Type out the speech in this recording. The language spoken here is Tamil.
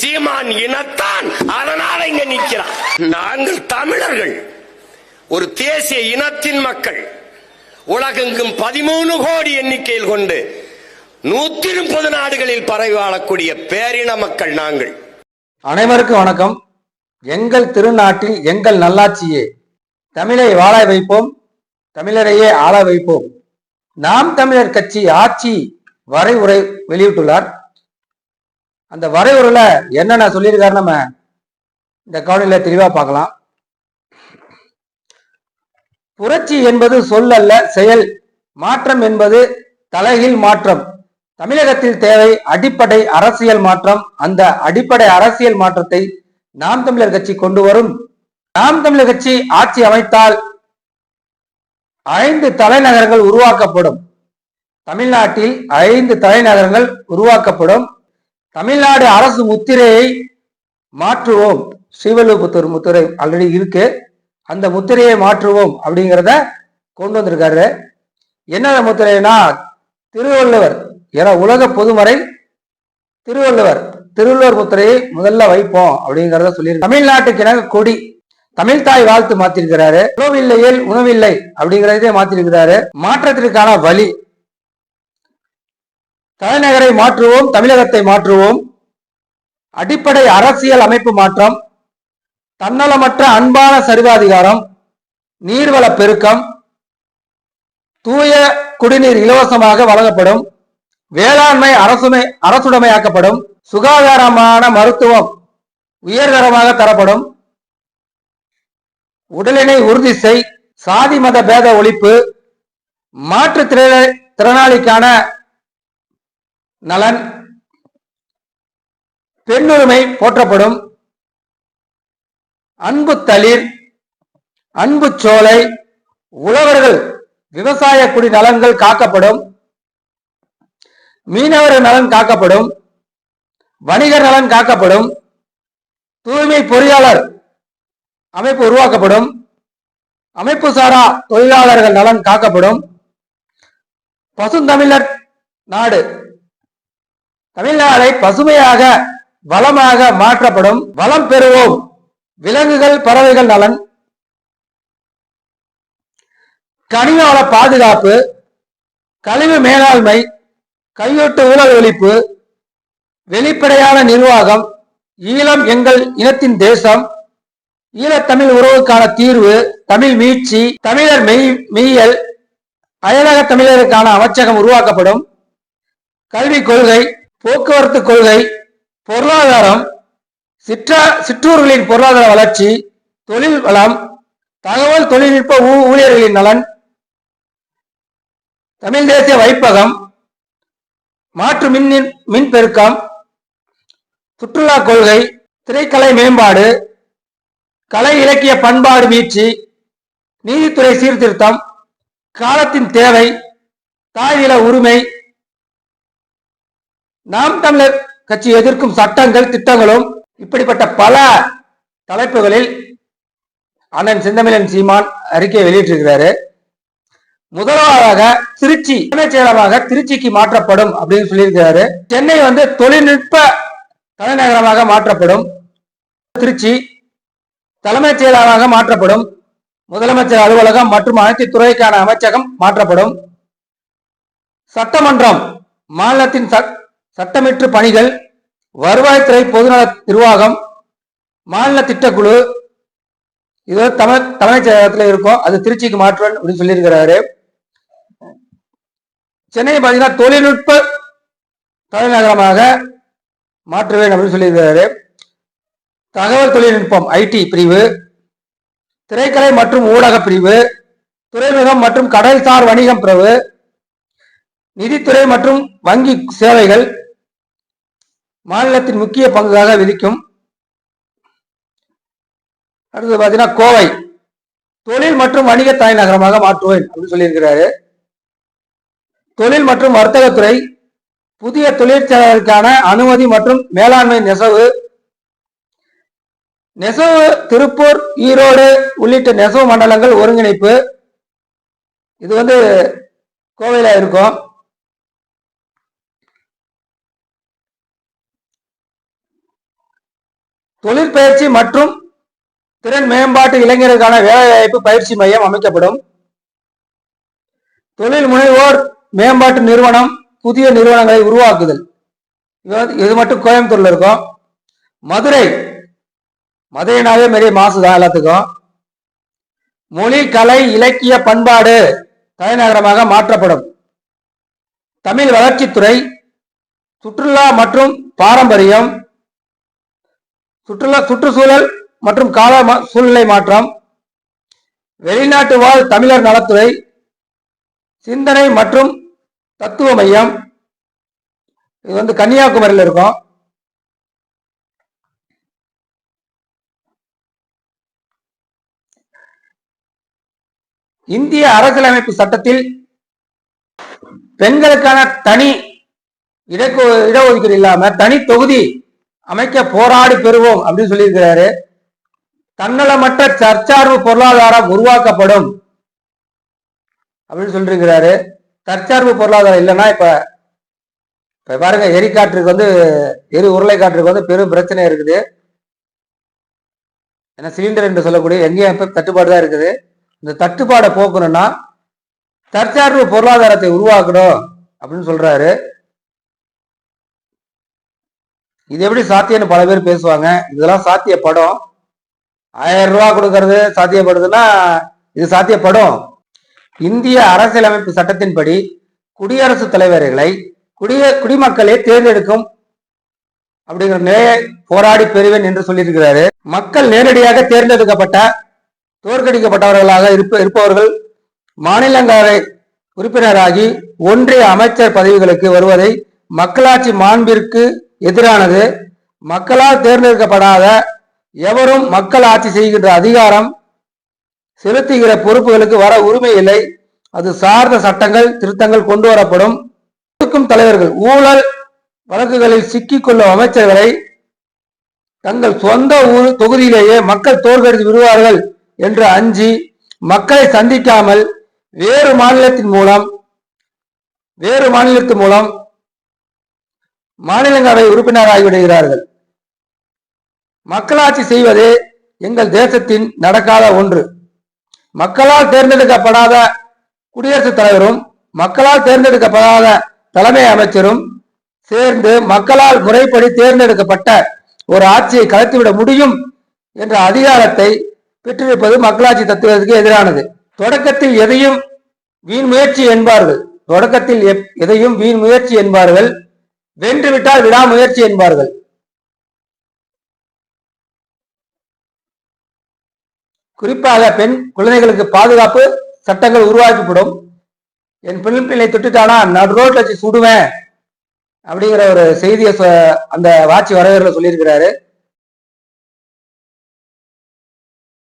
சீமான் இனத்தான், அதனால இங்க நிற்கிறான். நாங்கள் தமிழர்கள் ஒரு தேசிய இனத்தின் மக்கள். உலகெங்கும் 13 கோடி எண்ணிக்கையில் கொண்டு 130 நாடுகளில் பரவி வாழக்கூடிய பேரின மக்கள் நாங்கள். அனைவருக்கும் வணக்கம். எங்கள் திருநாட்டில் எங்கள் நல்லாட்சியே, தமிழை வாழ வைப்போம், தமிழரையே ஆள வைப்போம். நாம் தமிழர் கட்சி ஆட்சி வரைவுரை வெளியிட்டுள்ளார். அந்த வரைவுரையில என்னென்ன சொல்லியிருக்காரு நம்ம இந்த காணொலியில தெளிவா பார்க்கலாம். புரட்சி என்பது சொல் அல்ல, செயல். மாற்றம் என்பது தலைகீழ் மாற்றம். தமிழகத்தில் தேவை அடிப்படை அரசியல் மாற்றம். அந்த அடிப்படை அரசியல் மாற்றத்தை நாம் தமிழர் கட்சி கொண்டு வரும். நாம் தமிழர் கட்சி ஆட்சி அமைத்தால் 5 தலைநகரங்கள் உருவாக்கப்படும். தமிழ்நாட்டில் 5 தலைநகரங்கள் உருவாக்கப்படும். தமிழ்நாடு அரசு முத்திரையை மாற்றுவோம். ஸ்ரீவில்லிபுத்தூர் முத்திரை ஆல்ரெடி இருக்கு, அந்த முத்திரையை மாற்றுவோம் அப்படிங்கிறத கொண்டு வந்திருக்காரு. என்ன முத்திரைனா திருவள்ளுவர், ஏன்னா உலக பொதுமறை திருவள்ளுவர் முத்திரையை முதல்ல வைப்போம் அப்படிங்கிறத சொல்லி தமிழ்நாட்டுக்கு எனக்கு கொடி தமிழ்தாய் வாழ்த்து மாத்திருக்கிறாரு. உணவில்லையில் உணவில்லை அப்படிங்கிறதே மாத்திருக்கிறாரு. மாற்றத்திற்கான வழி, தலைநகரை மாற்றுவோம், தமிழகத்தை மாற்றுவோம். அடிப்படை அரசியல் அமைப்பு மாற்றம், தன்னலமற்ற அன்பான சர்வாதிகாரம், நீர்வள பெருக்கம், தூய குடிநீர் இலவசமாக வழங்கப்படும், வேளாண்மை அரசுடைமையாக்கப்படும், சுகாதாரமான மருத்துவம் உயர்தரமாக தரப்படும், உடலினை உறுதி செய், சாதி மத பேத ஒழிப்பு, மாற்றுத்திறனாளிக்கான நலன், பெண்ணுரிமை போற்றப்படும், அன்பு தளிர், அன்பு சோலை, உழவர்கள் விவசாய குடி நலன்கள் காக்கப்படும், மீனவர் நலன் காக்கப்படும், வணிகர் நலன் காக்கப்படும், தூய்மை பொறியாளர் அமைப்பு உருவாக்கப்படும், அமைப்பு சாரா தொழிலாளர்கள் நலன் காக்கப்படும், பசுந்தமிழர் நாடு தமிழ்நாடை பசுமையாக வளமாக மாற்றப்படும், வளம் பெறுவோம், விலங்குகள் பறவைகள் நலன், கனிம வள பாதுகாப்பு, கழிவு மேலாண்மை, கையூட்டு ஊழல் ஒழிப்பு, வெளிப்படையான நிர்வாகம், ஈழம் எங்கள் இனத்தின் தேசம், ஈழத்தமிழ் உறவுக்கான தீர்வு, தமிழ் மீட்சி, தமிழர் மெய்யியல், அயலக தமிழருக்கான அமைச்சகம் உருவாக்கப்படும், கல்விக் கொள்கை, போக்குவரத்து கொள்கை, பொருளாதாரம், சிற்றூர்களின் பொருளாதார வளர்ச்சி, தொழில் வளம், தகவல் தொழில்நுட்ப ஊழியர்களின் நலன், தமிழ் தேசிய வைப்பகம், மாற்று மின் பெருக்கம், சுற்றுலா கொள்கை, திரைக்கலை மேம்பாடு, கலை இலக்கிய பண்பாடு மீட்சி, நீதித்துறை சீர்திருத்தம், காலத்தின் தேவை, தாய்நில உரிமை, நாம் தமிழர் கட்சி எதிர்க்கும் சட்டங்கள் திட்டங்களும், இப்படிப்பட்ட பல தலைப்புகளில் அண்ணன் செந்தமிழன் சீமான் அறிக்கை வெளியிட்டிருக்கிறாரு. முதலாவதாக திருச்சி தலைமைச் செயலகமாக திருச்சிக்கு மாற்றப்படும் அப்படின்னு சொல்லியிருக்கிறாரு. சென்னை தொழில்நுட்ப தலைநகரமாக மாற்றப்படும், திருச்சி தலைமைச் செயலகமாக மாற்றப்படும், முதலமைச்சர் அலுவலகம் மற்றும் அனைத்து துறைக்கான அமைச்சகம் மாற்றப்படும், சட்டமன்றம், மாநிலத்தின் சட்டமேற்று பணிகள், வருவாய்த்துறை, பொதுநல நிர்வாகம், மாநில திட்டக்குழு, இது தலைமைச் செயலகத்தில் இருக்கும், அது திருச்சிக்கு மாற்றுவேன் அப்படின்னு சொல்லியிருக்கிறாரு. சென்னை பார்த்தீங்கன்னா தொழில்நுட்ப தலைநகரமாக மாற்றுவேன் அப்படின்னு சொல்லியிருக்கிறாரு. தகவல் தொழில்நுட்பம் ஐடி பிரிவு, திரைக்கலை மற்றும் ஊடக பிரிவு, துறைமுகம் மற்றும் கடல்சார் வணிகம் பிரிவு, நிதித்துறை மற்றும் வங்கி சேவைகள் மாநிலத்தின் முக்கிய பங்குகாக விதிக்கும். அடுத்து பார்த்தீங்கன்னா கோவை தொழில் மற்றும் வணிக தலைநகரமாக மாற்றுவேன் அப்படின்னு சொல்லியிருக்கிறாரு. தொழில் மற்றும் வர்த்தகத்துறை, புதிய தொழிற்சாலைகளுக்கான அனுமதி மற்றும் மேலாண்மை நெசவு, திருப்பூர், ஈரோடு உள்ளிட்ட நெசவு மண்டலங்கள் ஒருங்கிணைப்பு, இது கோவையில இருக்கும். தொழிற்பயிற்சி மற்றும் திறன் மேம்பாட்டு இளைஞருக்கான வேலைவாய்ப்பு பயிற்சி மையம் அமைக்கப்படும். தொழில் முனைவோர் மேம்பாட்டு நிறுவனம், புதிய நிறுவனங்களை உருவாக்குதல். இது மட்டும் கோயம்புத்தூர்ல இருக்கும். மதுரைனாவே பெரிய மாசுதான் எல்லாத்துக்கும். மொழி, கலை, இலக்கிய, பண்பாடு தலைநகரமாக மாற்றப்படும். தமிழ் வளர்ச்சித்துறை, சுற்றுலா மற்றும் பாரம்பரியம், சுற்றுச்சூழல் மற்றும் கால சூழ்நிலை மாற்றம், வெளிநாட்டு வாழ் தமிழர் நலத்துறை, சிந்தனை மற்றும் தத்துவ மையம். இது கன்னியாகுமரியில் இருக்கும். இந்திய அரசியலமைப்பு சட்டத்தில் பெண்களுக்கான தனி இடஒதுக்கீடு இல்லாம தனி தொகுதி அமைக்க போராடி பெறுவோம் அப்படின்னு சொல்லியிருக்கிறாரு. தன்னலமற்ற தற்சார்பு பொருளாதாரம் உருவாக்கப்படும் அப்படின்னு சொல்லியிருக்கிறாரு. தற்சார்பு பொருளாதாரம் இல்லைன்னா இப்ப பாருங்க, எரிக்காற்றுக்கு எரி உருளை காற்றுக்கு பெரும் பிரச்சனை இருக்குது. ஏன்னா சிலிண்டர் என்று சொல்லக்கூடிய எங்கேயும் தட்டுப்பாடு தான் இருக்குது. இந்த தட்டுப்பாடை போக்கணும்னா தற்சார்பு பொருளாதாரத்தை உருவாக்கணும் அப்படின்னு சொல்றாரு. இது எப்படி சாத்தியம்னு பல பேர் பேசுவாங்க. இதெல்லாம் சாத்தியப்படும். 1000 ரூபாய் கொடுக்கறது சாத்தியப்படுதுன்னா இது சாத்தியப்படும். இந்திய அரசியலமைப்பு சட்டத்தின்படி குடியரசுத் தலைவர்களை குடிமக்களே தேர்ந்தெடுக்கும் அப்படிங்கிற நிலையை போராடி பெறுவேன் என்று சொல்லியிருக்கிறாரு. மக்கள் நேரடியாக தேர்ந்தெடுக்கப்பட்ட தோற்கடிக்கப்பட்டவர்களாக இருப்பவர்கள் மாநிலங்களவை உறுப்பினராகி ஒன்றிய அமைச்சர் பதவிகளுக்கு வருவதை மக்களாட்சி மாண்பிற்கு எதிரானது. மக்களால் தேர்ந்தெடுக்கப்படாத எவரும் மக்கள் ஆட்சி செய்கின்ற அதிகாரம் செலுத்துகிற பொறுப்புகளுக்கு வர உரிமை இல்லை. அது சார்ந்த சட்டங்கள் திருத்தங்கள் கொண்டு வரப்படும். தலைவர்கள் ஊழல் வழக்குகளில் சிக்கிக் கொள்ளும் அமைச்சர்களை தங்கள் சொந்த தொகுதியிலேயே மக்கள் தோற்கடித்து விடுவார்கள் என்று அஞ்சி மக்களை சந்திக்காமல் வேறு மாநிலத்தின் மூலம் மாநிலங்களவை உறுப்பினராகிவிடுகிறார்கள். மக்களாட்சி செய்வது எங்கள் தேசத்தின் நடக்காத ஒன்று. மக்களால் தேர்ந்தெடுக்கப்படாத குடியரசுத் தலைவரும் மக்களால் தேர்ந்தெடுக்கப்படாத தலைமை அமைச்சரும் சேர்ந்து மக்களால் முறைப்படி தேர்ந்தெடுக்கப்பட்ட ஒரு ஆட்சியை கலைத்துவிட முடியும் என்ற அதிகாரத்தை பெற்றிருப்பது மக்களாட்சி தத்துவத்துக்கு எதிரானது. தொடக்கத்தில் எதையும் வீண் முயற்சி என்பார்கள். வென்றுவிட்டால் விடாமுயற்சி என்பார்கள். குறிப்பாக பெண் குழந்தைகளுக்கு பாதுகாப்பு சட்டங்கள் உருவாக்கப்படும். என் பெண் பிள்ளை தொட்டுட்டானா நடு ரோட்ல வச்சு சுடுவேன் அப்படிங்கிற ஒரு செய்தியை அந்த வாட்சி வரவேற்ற சொல்லியிருக்கிறாரு.